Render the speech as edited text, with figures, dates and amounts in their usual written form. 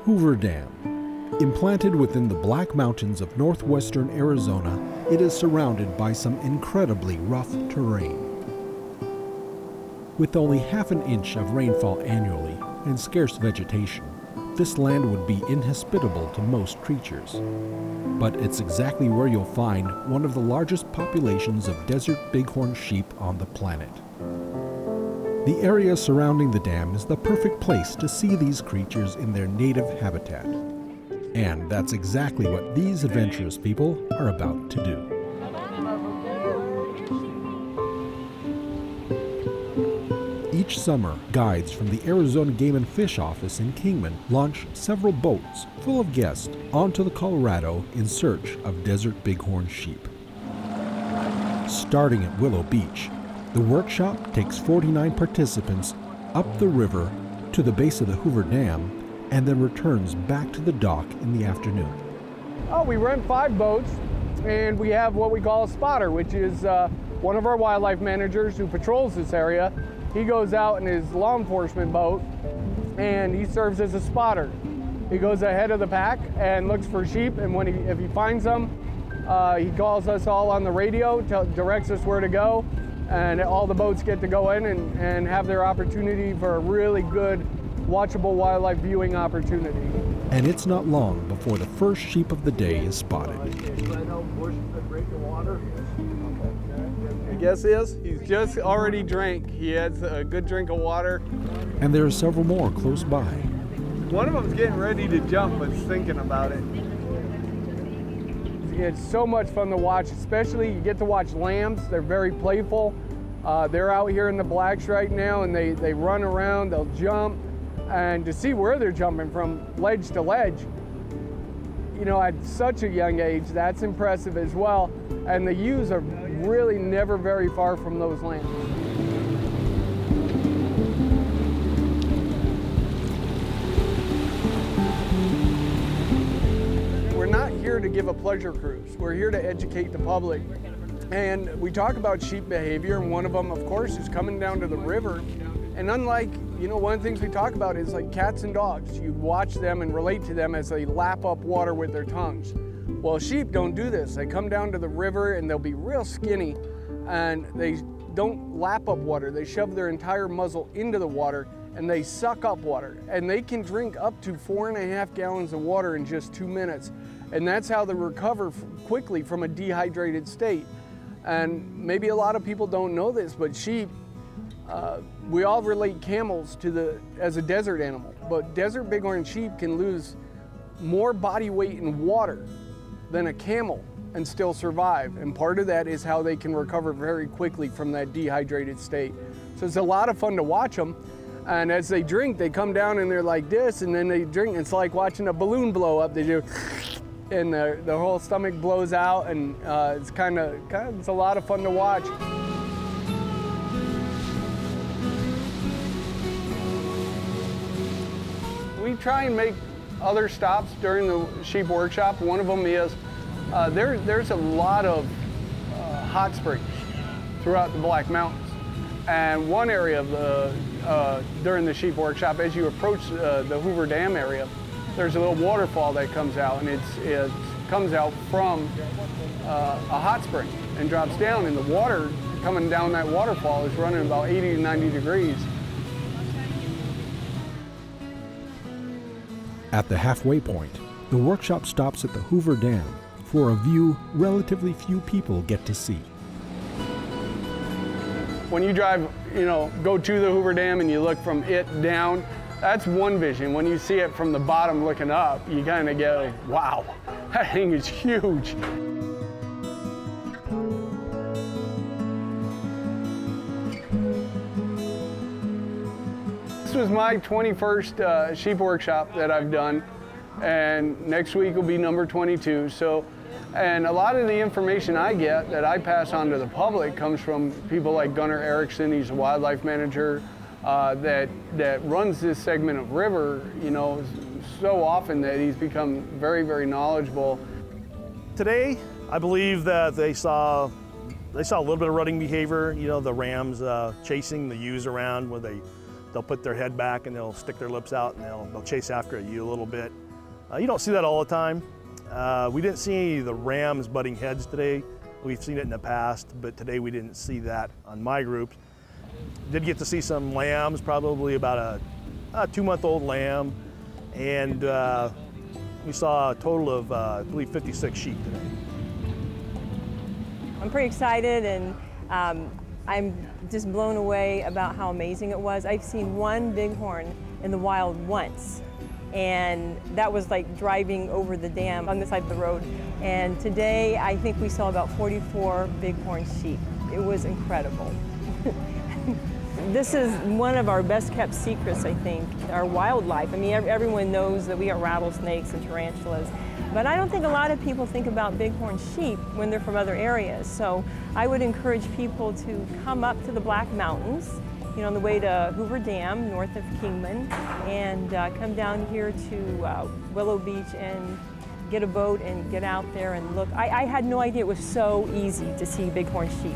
Hoover Dam. Implanted within the Black Mountains of northwestern Arizona, it is surrounded by some incredibly rough terrain. With only half an inch of rainfall annually and scarce vegetation, this land would be inhospitable to most creatures. But it's exactly where you'll find one of the largest populations of desert bighorn sheep on the planet. The area surrounding the dam is the perfect place to see these creatures in their native habitat. And that's exactly what these adventurous people are about to do. Each summer, guides from the Arizona Game and Fish Office in Kingman launch several boats full of guests onto the Colorado in search of desert bighorn sheep. Starting at Willow Beach, the workshop takes 49 participants up the river to the base of the Hoover Dam and then returns back to the dock in the afternoon. Oh, we rent 5 boats, and we have what we call a spotter, which is one of our wildlife managers who patrols this area. He goes out in his law enforcement boat, and he serves as a spotter. He goes ahead of the pack and looks for sheep, and if he finds them, he calls us all on the radio, directs us where to go, and all the boats get to go in and have their opportunity for a really good, watchable wildlife viewing opportunity. And it's not long before the first sheep of the day is spotted. Guess is, he's just already drank. He has a good drink of water. And there are several more close by. One of them's getting ready to jump, but thinking about it. It's so much fun to watch, especially you get to watch lambs. They're very playful. They're out here in the blacks right now, and they run around, they'll jump. And to see where they're jumping from ledge to ledge, you know, at such a young age, that's impressive as well. And the ewes are really never very far from those lambs. We're not here to give a pleasure cruise. We're here to educate the public. And we talk about sheep behavior, and one of them, of course, is coming down to the river. And unlike, you know, one of the things we talk about is like cats and dogs. You watch them and relate to them as they lap up water with their tongues. Well, sheep don't do this. They come down to the river and they'll be real skinny, and they don't lap up water. They shove their entire muzzle into the water and they suck up water. And they can drink up to 4.5 gallons of water in just 2 minutes. And that's how they recover quickly from a dehydrated state. And maybe a lot of people don't know this, but sheep, we all relate camels as a desert animal, but desert bighorn sheep can lose more body weight in water than a camel and still survive. And part of that is how they can recover very quickly from that dehydrated state. So it's a lot of fun to watch them. And as they drink, they come down and they're like this, and then they drink. It's like watching a balloon blow up. They do, and the whole stomach blows out, and it's it's a lot of fun to watch. We try and make other stops during the sheep workshop. One of them is there's a lot of hot springs throughout the Black Mountains. And one area of during the sheep workshop, as you approach the Hoover Dam area, there's a little waterfall that comes out, and it comes out from a hot spring and drops down, and the water coming down that waterfall is running about 80 to 90 degrees. At the halfway point, the workshop stops at the Hoover Dam for a view relatively few people get to see. When you drive, go to the Hoover Dam and you look from it down, that's one vision. When you see it from the bottom looking up, you kind of go, wow, that thing is huge. This was my 21st sheep workshop that I've done, and next week will be number 22. And a lot of the information I get that I pass on to the public comes from people like Gunnar Erickson. He's a wildlife manager that runs this segment of river, so often that he's become very, very knowledgeable. Today, I believe that they saw a little bit of rutting behavior. The rams chasing the ewes around where they they'll put their head back and they'll stick their lips out and they'll chase after you a little bit. You don't see that all the time. We didn't see any of the rams butting heads today. We've seen it in the past, but today we didn't see that on my group. Did get to see some lambs, probably about a 2-month-old lamb, and we saw a total of, I believe, 56 sheep today. I'm pretty excited, and I'm just blown away about how amazing it was. I've seen one bighorn in the wild once, and that was like driving over the dam on the side of the road. And today, I think we saw about 44 bighorn sheep. It was incredible. This is one of our best kept secrets, I think, our wildlife. I mean, everyone knows that we got rattlesnakes and tarantulas, but I don't think a lot of people think about bighorn sheep when they're from other areas. So I would encourage people to come up to the Black Mountains, you know, on the way to Hoover Dam, north of Kingman, and come down here to Willow Beach and get a boat and get out there and look. I had no idea it was so easy to see bighorn sheep.